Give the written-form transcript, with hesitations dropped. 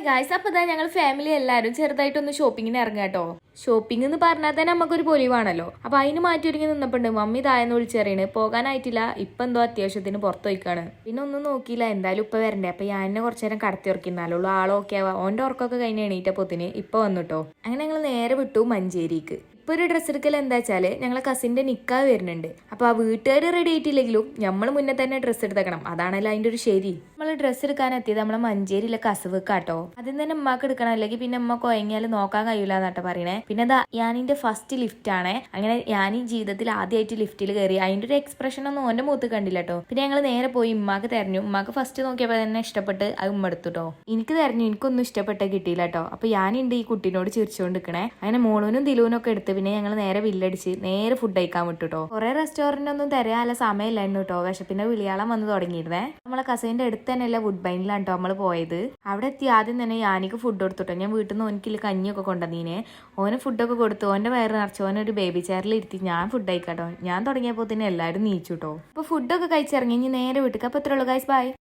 Guys, അപ്പോൾ ഇതാ ഞങ്ങൾ ഫാമിലി എല്ലാവരും ചെറുതായിട്ടൊന്ന് ഷോപ്പിങ്ങിന് ഇറങ്ങുക കേട്ടോ. ഷോപ്പിംഗ് എന്ന് പറഞ്ഞാൽ തന്നെ നമുക്കൊരു പൊലിവാണല്ലോ. അപ്പോൾ അതിന് മാറ്റി ഒരുങ്ങി നിന്നപ്പോണ്ട് മമ്മി താഴെന്ന് വിളിച്ചറിയണ് പോകാനായിട്ടില്ല, ഇപ്പം എന്തോ അത്യാവശ്യത്തിന് പുറത്ത് പോയിക്കാണ്. പിന്നെ ഒന്നും നോക്കിയില്ല, എന്തായാലും ഇപ്പം വരണ്ടേ. അപ്പോൾ ഞാൻ എന്നെ കുറച്ച് നേരം കടത്തി ഉറക്കിന്നാലുള്ളൂ ആളൊക്കെ ആവാം. ഓൻ്റെ ഉറക്കമൊക്കെ കഴിഞ്ഞ് എണീറ്റപ്പോത്തിന് ഇപ്പം വന്നിട്ടോ. അങ്ങനെ ഞങ്ങൾ നേരെ വിട്ടു മഞ്ചേരിക്ക്. ഇപ്പോൾ ഒരു ഡ്രസ്സ് എടുക്കൽ എന്താ വെച്ചാൽ ഞങ്ങളെ കസിൻ്റെ നിക്കാഹ് വരുന്നുണ്ട്. അപ്പോൾ ആ വീട്ടുകാർ റെഡി ആയിട്ടില്ലെങ്കിലും നമ്മൾ മുന്നേ തന്നെ ഡ്രസ്സ് എടുത്തേക്കണം, അതാണല്ലോ അതിൻ്റെ ഒരു ശരി. നമ്മൾ ഡ്രസ്സ് എടുക്കാൻ എത്തിയത് നമ്മളെ മഞ്ചേരിയിലെ കസവക്കാട്ടോ. ആദ്യം തന്നെ ഉമ്മാക്ക് എടുക്കണം, അല്ലെങ്കിൽ പിന്നെ ഉമ്മ കൊയങ്ങിയാൽ നോക്കാൻ കഴിയില്ല എന്നാട്ടോ പറയണേ. പിന്നെ അതാ ഞാനിൻ്റെ ഫസ്റ്റ് ലിഫ്റ്റ് ആണേ. അങ്ങനെ ഞാൻ ഈ ജീവിതത്തിൽ ആദ്യമായിട്ട് ലിഫ്റ്റിൽ കയറി. അതിൻ്റെ ഒരു എക്സ്പ്രഷൻ ഒന്നും ഓൻ്റെ മുഖത്ത് കണ്ടില്ല കേട്ടോ. പിന്നെ ഞങ്ങൾ നേരെ പോയി ഉമ്മാക്ക് തെരഞ്ഞു. ഉമ്മാക്ക് ഫസ്റ്റ് നോക്കിയപ്പോൾ തന്നെ ഇഷ്ടപ്പെട്ട് അത് ഉമ്മ എടുത്തു കേട്ടോ. എനിക്ക് തെരഞ്ഞു, എനിക്കൊന്നും ഇഷ്ടപ്പെട്ട കിട്ടിയില്ല കേട്ടോ. അപ്പോൾ ഞാനുണ്ട് ഈ കുട്ടീനോട് ചിരിച്ചുകൊണ്ട് നിൽക്കണേ. അങ്ങനെ മോളൂനും ദിലൂനും ഒക്കെ എടുത്ത് പിന്നെ ഞങ്ങൾ നേരെ ബില്ലടിച്ച് നേരെ ഫുഡ് കഴിക്കാൻ വിട്ടു കേട്ടോ. കുറെ റെസ്റ്റോറന്റ് ഒന്നും തരാനുള്ള സമയമില്ലായിരുന്നു കേട്ടോ. വിശപ്പിന്റെ വിളിയാളം വന്ന് തുടങ്ങിയിരുന്നേ. നമ്മളെ കസൈൻ്റെ അടുത്ത് തന്നെയല്ല വുഡ് ബൈനിലാണ് കേട്ടോ നമ്മൾ പോയത്. അവിടെ എത്തി ആദ്യം തന്നെ ഞാനിക്ക് ഫുഡ് കൊടുത്തുട്ടോ. ഞാൻ വീട്ടിൽ നിന്ന് ഓനിക്കില്ല കഞ്ഞിയൊക്കെ കൊണ്ടുവന്നീനെ. ഓന് ഫുഡൊക്കെ കൊടുത്തു. ഓൻ്റെ വയറ് നിറച്ചു. ഓനൊരു ബേബി ചെയറിൽ ഇരുത്തി ഞാൻ ഫുഡ് കഴിക്കാട്ടോ. ഞാൻ തുടങ്ങിയപ്പോൾ തന്നെ എല്ലാവരും നീച്ചു കേട്ടോ. അപ്പോൾ ഫുഡൊക്കെ കഴിച്ചിറങ്ങി ഇനി നേരെ വീട്ടിൽ. അപ്പോൾ ഇത്രയുള്ളൂ ഗൈസ്, ബൈ.